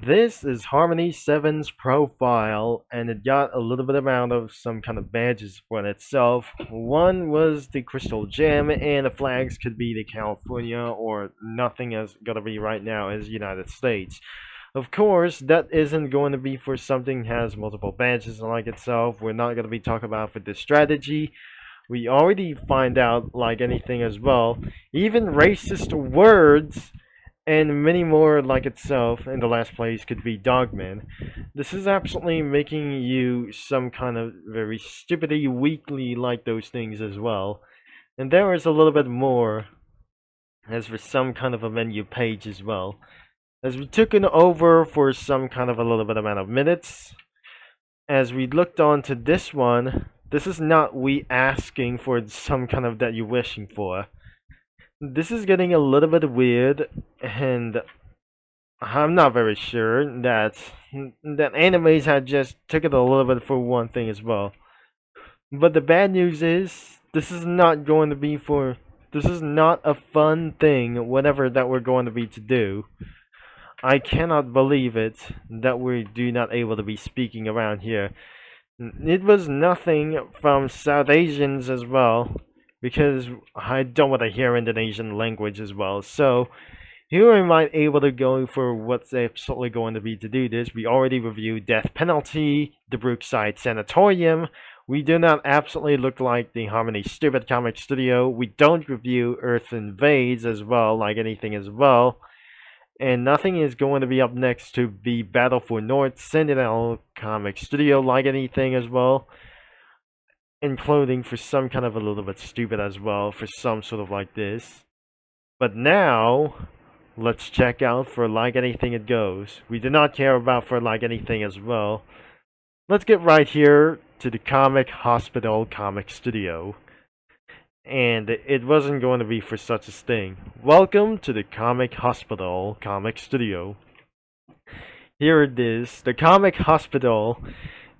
This is Harmony 7's profile, and it got a little bit amount of some kind of badges for it itself. One was the Crystal Gem, and the flags could be the California, or nothing is gonna be right now is United States. Of course, that isn't going to be for something has multiple badges like itself. We're not gonna be talking about for this strategy. We already find out like anything as well. Even racist words and many more like itself in the last place could be Dogman. This is absolutely making you some kind of very stupidly weakly like those things as well. And there is a little bit more as for some kind of a menu page as well. As we took it over for some kind of a little bit amount of minutes, as we looked on to this one, this is not we asking for some kind of that you're wishing for. This is getting a little bit weird, and I'm not very sure that animes had just took it a little bit for one thing as well. But the bad news is this is not going to be for this is not a fun thing whatever that we're going to be to do. I cannot believe it that we do not able to be speaking around here. It was nothing from South Asians as well, because I don't want to hear Indonesian language as well. So here we might able to go for what's absolutely going to be to do this. We already reviewed Death Penalty, the Brookside Sanatorium. We do not absolutely look like the Harmony Stupid Comic Studio. We don't review Earth Invades as well, like anything as well. And nothing is going to be up next to be Battle for North Sentinel Comic Studio, like anything as well, including for some kind of a little bit stupid as well, for some sort of like this. But now, let's check out for like anything it goes. We do not care about for like anything as well. Let's get right here to the Comic Hospital Comic Studio. And it wasn't going to be for such a thing. Welcome to the Comic Hospital Comic Studio. Here it is. The Comic Hospital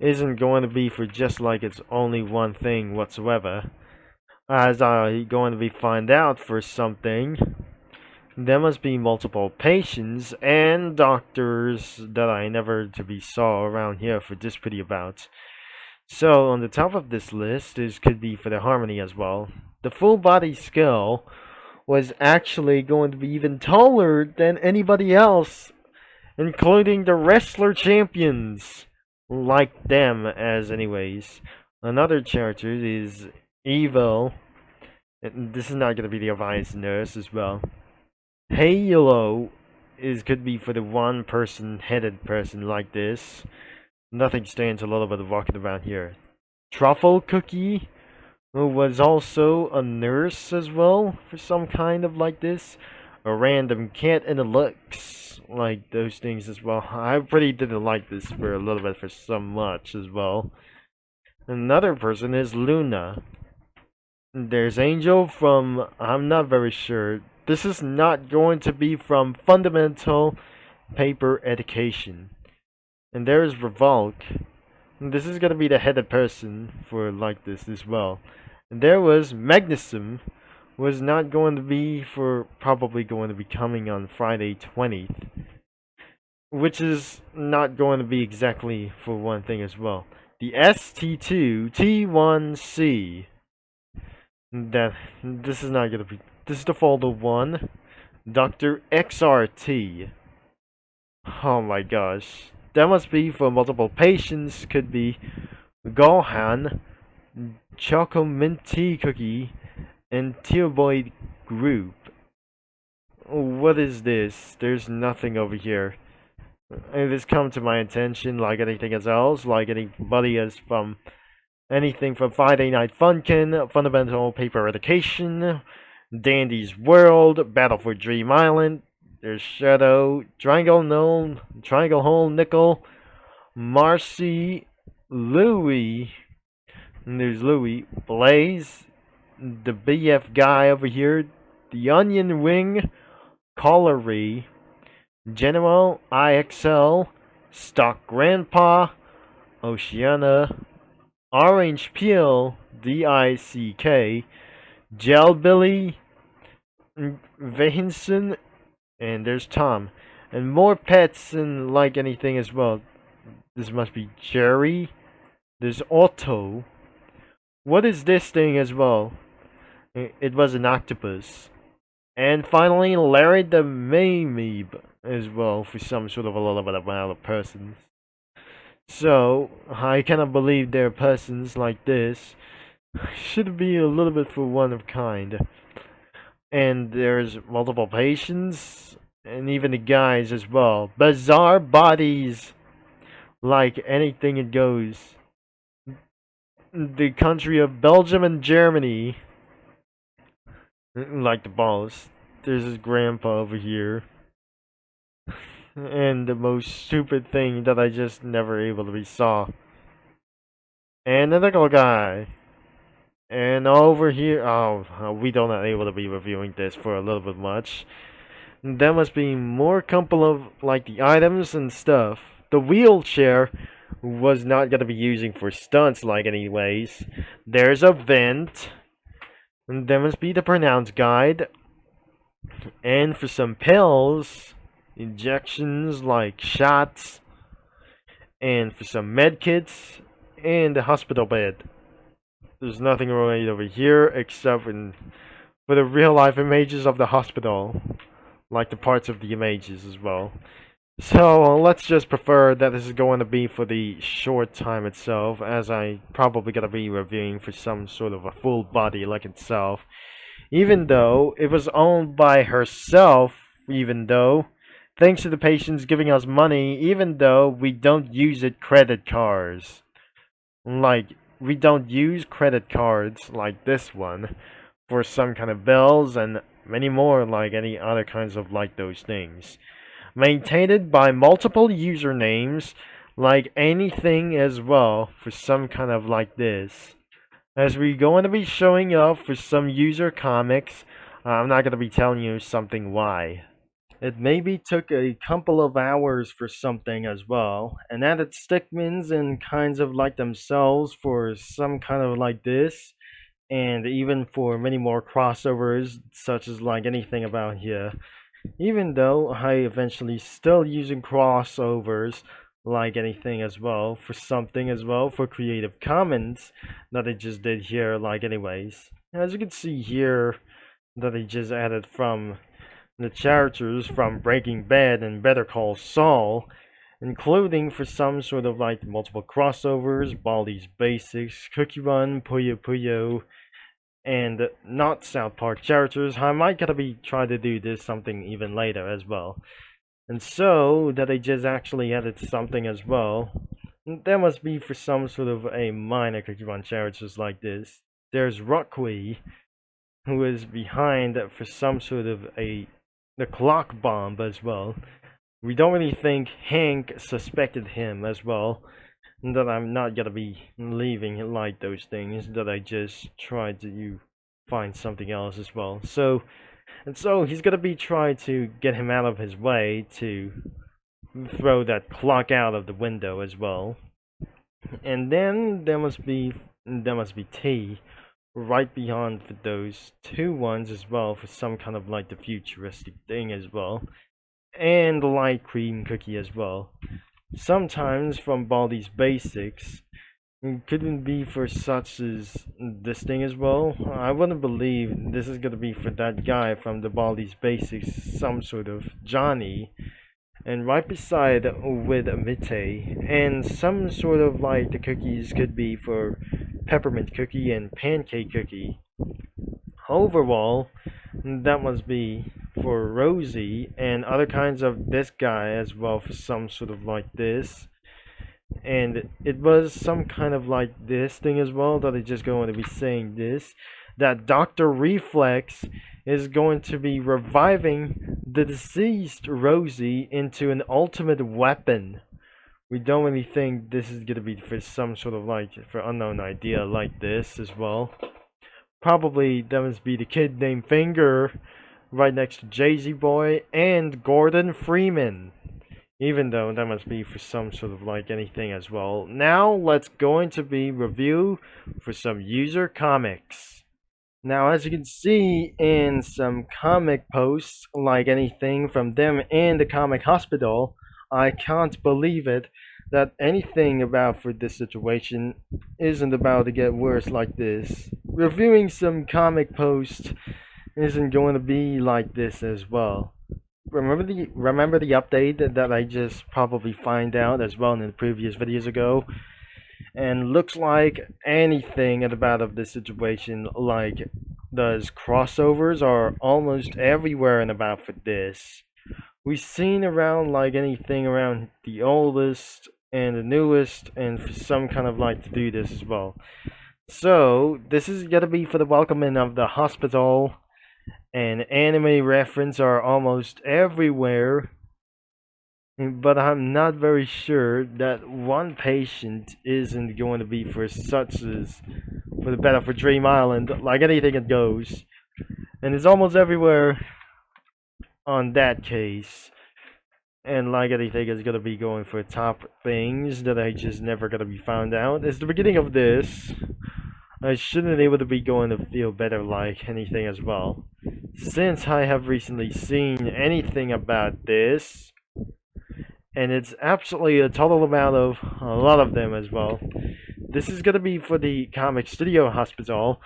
isn't going to be for just like it's only one thing whatsoever. As I going to be find out for something, there must be multiple patients and doctors that I never to be saw around here for this pretty about. So on the top of this list is could be for the Harmony as well. The full body skill was actually going to be even taller than anybody else, including the wrestler champions, like them as anyways. Another character is Evil. And this is not going to be the Alliance Nurse as well. Halo could be for the one person headed person like this. Nothing stands a little bit of walking around here. Truffle Cookie was also a nurse as well for some kind of like this. A random cat and a looks like those things as well. I pretty didn't like this for a little bit for so much as well. Another person is Luna. There's Angel from I'm not very sure. This is not going to be from Fundamental Paper Education. And there is Revolk. This is gonna be the headed person for like this as well. And there was Magnuson, was not going to be for probably going to be coming on Friday 20th, which is not going to be exactly for one thing as well. The ST2T1C. That this is not gonna be. This is the folder 1. Dr. XRT. Oh my gosh. That must be for multiple patients. Could be Gohan, Choco Mint Tea Cookie, and Tearboy Group. What is this? There's nothing over here. And this come to my attention like anything else, like anybody is from anything from Friday Night Funkin', Fundamental Paper Education, Dandy's World, Battle for Dream Island. There's Shadow, Triangle Hole Nickel, Marcy, Louie, and there's Louie, Blaze, the BF guy over here, the Onion Wing, Colliery, General IXL, Stock Grandpa, Oceana, Orange Peel, DICK, Gel Billy, Vahinson, and there's Tom. And more pets and like anything as well. This must be Jerry. There's Otto. What is this thing as well? It was an octopus. And finally, Larry the Maymeeb as well, for some sort of a little bit amount of persons. So, I cannot believe there are persons like this. Should be a little bit for one of kind. And there's multiple patients, and even the guys as well. Bizarre bodies, like anything it goes. The country of Belgium and Germany, like the balls. There's his grandpa over here. And the most stupid thing that I just never able to be saw. And the nickel guy. And over here, we don't not able to be reviewing this for a little bit much. There must be more couple of like the items and stuff. The wheelchair was not gonna be using for stunts like anyways. There's a vent. And there must be the pronounce guide. And for some pills, injections like shots, and for some med kits, and the hospital bed. There's nothing right over here except for the real life images of the hospital, like the parts of the images as well. So let's just prefer that this is going to be for the short time itself, as I probably gonna be reviewing for some sort of a full body like itself. Even though it was owned by herself, even though, thanks to the patients giving us money, even though we don't use it credit cards. Like, we don't use credit cards like this one for some kind of bills and many more like any other kinds of like those things. Maintained by multiple usernames like anything as well for some kind of like this. As we're going to be showing up for some user comics, I'm not going to be telling you something why. It maybe took a couple of hours for something as well, and added stickmans and kinds of like themselves for some kind of like this, and even for many more crossovers, such as like anything about here. Even though I eventually still using crossovers like anything as well for something as well for Creative Commons that I just did here like anyways. As you can see here that I just added from the characters from Breaking Bad and Better Call Saul, including for some sort of like multiple crossovers, Baldi's Basics, Cookie Run, Puyo Puyo, and not South Park characters. I might gotta be trying to do this something even later as well. And so that I just actually added something as well. There must be for some sort of a minor Cookie Run characters like this. There's Rockwe, who is behind for some sort of the clock bomb as well. We don't really think Hank suspected him as well. That I'm not gonna be leaving like those things. That I just tried to find something else as well. So he's gonna be trying to get him out of his way to throw that clock out of the window as well. And then there must be T right beyond those two ones as well for some kind of like the futuristic thing as well. And the light cream cookie as well. Sometimes from Baldi's Basics, couldn't be for such as this thing as well. I wouldn't believe this is gonna be for that guy from the Baldi's Basics, some sort of Johnny. And right beside with Mitte, and some sort of like the cookies could be for peppermint cookie and pancake cookie. Overall, that must be for Rosie and other kinds of this guy as well for some sort of like this. And it was some kind of like this thing as well that I just going to be saying this, that Dr. Reflex is going to be reviving the deceased Rosie into an ultimate weapon. We don't really think this is gonna be for some sort of like for unknown idea like this as well. Probably that must be the kid named Finger right next to Jay-Z Boy and Gordon Freeman. Even though that must be for some sort of like anything as well. Now let's going to be review for some user comics. Now, as you can see in some comic posts, like anything from them in the comic hospital, I can't believe it that anything about for this situation isn't about to get worse like this. Reviewing some comic posts isn't going to be like this as well. Remember the update that I just probably find out as well in the previous videos ago, and looks like anything about of this situation, like those crossovers are almost everywhere and about for this. We've seen around like anything around the oldest and the newest, and for some kind of like to do this as well. So this is gonna be for the welcoming of the hospital, and anime reference are almost everywhere. But I'm not very sure that one patient isn't going to be for such as for the better for Dream Island, like anything it goes. And it's almost everywhere on that case. And like anything is gonna be going for top things that I just never gonna be found out. It's the beginning of this. I shouldn't be able to be going to feel better like anything as well. Since I have recently seen anything about this, and it's absolutely a total amount of a lot of them as well. This is gonna be for the comic studio hospital.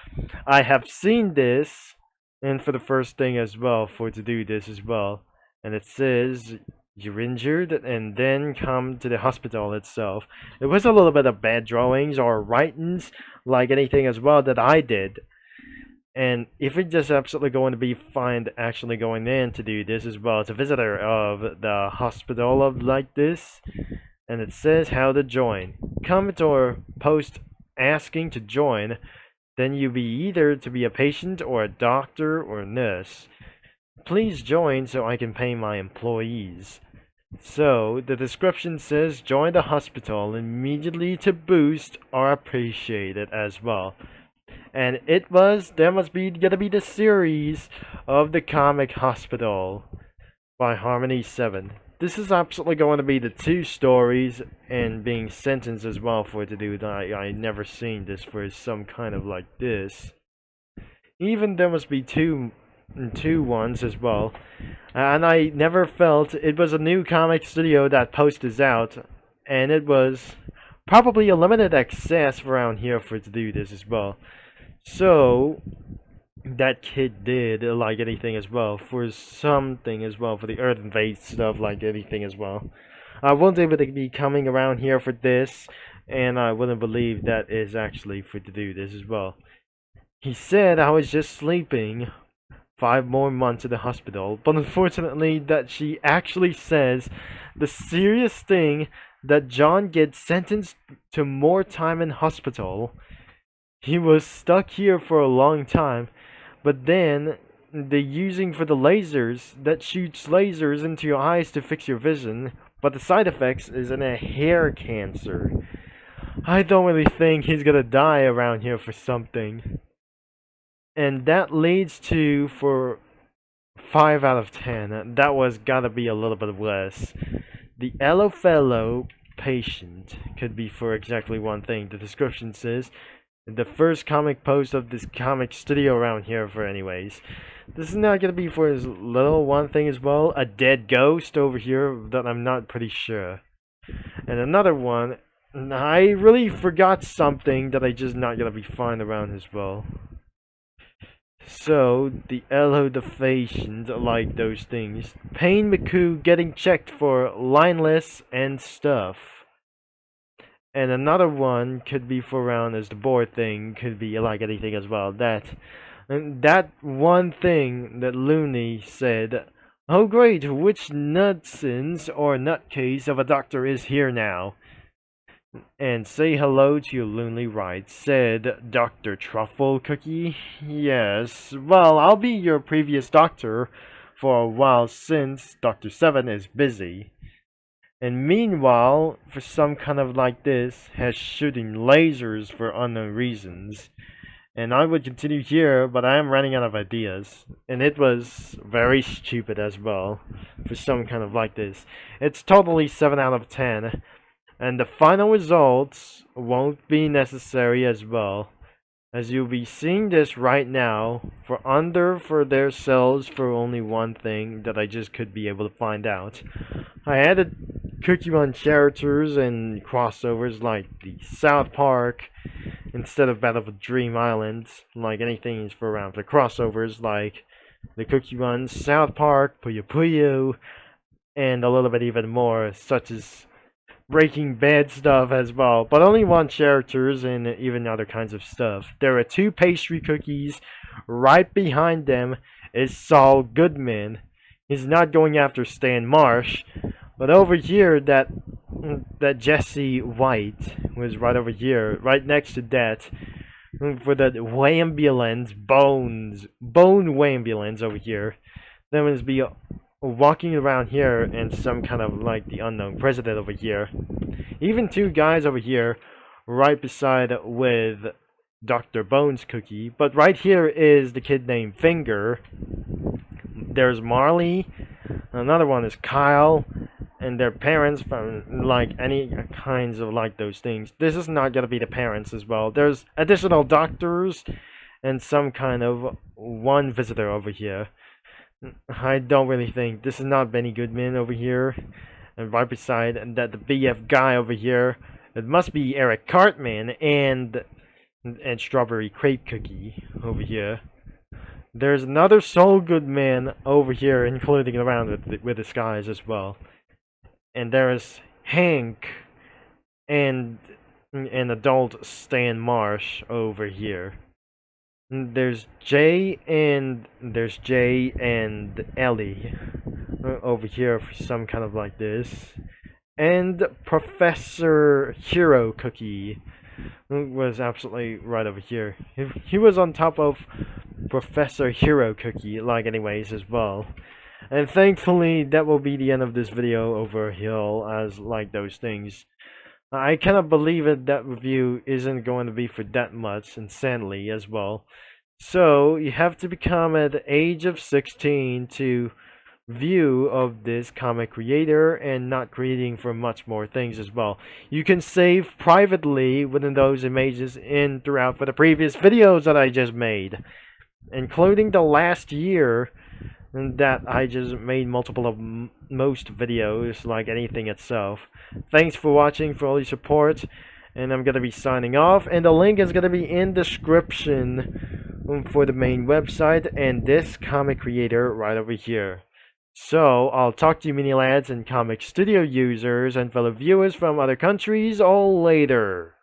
I have seen this, and for the first thing as well, for to do this as well. And it says you're injured, and then come to the hospital itself. It was a little bit of bad drawings or writings, like anything as well that I did. And if it's just absolutely going to be fine actually going in to do this as well, it's a visitor of the hospital of like this, and it says how to join. Comment or post asking to join, then you be either to be a patient or a doctor or nurse. Please join so I can pay my employees. So the description says join the hospital immediately to boost or appreciate it as well. And there must be gonna be the series of the comic hospital by Harmony 7. This is absolutely going to be the two stories and being sentenced as well for it to do that. I never seen this for some kind of like this. Even there must be two ones as well. And I never felt it was a new comic studio that posted out, and it was probably a limited access around here for it to do this as well. So that kid did like anything as well for something as well for the Earth invade stuff like anything as well. I wasn't able to be coming around here for this, and I wouldn't believe that is actually for to do this as well. He said I was just sleeping 5 more months in the hospital, but unfortunately that she actually says the serious thing that John gets sentenced to more time in hospital. He was stuck here for a long time, but then they're using for the lasers that shoots lasers into your eyes to fix your vision, but the side effects is in a hair cancer. I don't really think he's gonna die around here for something. And that leads to, for 5 out of 10, that was gotta be a little bit less. The Fellow patient could be for exactly one thing. The description says the first comic post of this comic studio around here for anyways. This is not gonna be for his little one thing as well. A dead ghost over here that I'm not pretty sure. And another one, I really forgot something that I just not gonna be fine around as well. So the patient like those things. Payne McCoo getting checked for lineless and stuff. And another one could be for around as the board thing, could be like anything as well. That one thing that Looney said, oh great, which nutsins or nutcase of a doctor is here now? And say hello to your Looney right, said Dr. Truffle Cookie. Yes, well, I'll be your previous doctor for a while since Dr. 7 is busy. And meanwhile, for some kind of like this, has shooting lasers for unknown reasons. And I would continue here, but I am running out of ideas. And it was very stupid as well, for some kind of like this. It's totally 7 out of 10. And the final results won't be necessary as well. as you'll be seeing this right now, for their sales for only one thing that I just could be able to find out. I added Cookie Run characters and crossovers like the South Park instead of Battle of Dream Island, like anything is for around the crossovers like the Cookie Run, South Park, Puyo Puyo, and a little bit even more, such as Breaking Bad stuff as well, but only one characters and even other kinds of stuff. There are two pastry cookies. Right behind them is Saul Goodman. He's not going after Stan Marsh, but over here that Jesse White was right over here, right next to that, for the Wambulance Bone Wambulance over here. Then there's be walking around here and some kind of like the unknown president over here. Even two guys over here right beside with Dr. Bones Cookie. But right here is the kid named Finger. There's Marley. Another one is Kyle. And their parents from like any kinds of like those things. This is not gonna be the parents as well. There's additional doctors and some kind of one visitor over here. I don't really think this is not Benny Goodman over here, and right beside that the BF guy over here, it must be Eric Cartman and Strawberry Crepe Cookie over here. There's another Soul Goodman over here, including around with the skies as well, and there's Hank and an adult Stan Marsh over here. There's Jay and Ellie over here for some kind of like this, and Professor Hero Cookie was absolutely right over here. He was on top of Professor Hero Cookie, like anyways as well. And thankfully that will be the end of this video over here, as like those things. I cannot believe it that review isn't going to be for that much, insanely as well. So you have to become at the age of 16 to view of this comic creator and not creating for much more things as well. You can save privately within those images in throughout for the previous videos that I just made, including the last year that I just made multiple of most videos, like anything itself. Thanks for watching, for all your support, and I'm gonna be signing off, and the link is gonna be in description for the main website and this comic creator right over here. So I'll talk to you mini lads and comic studio users and fellow viewers from other countries all later.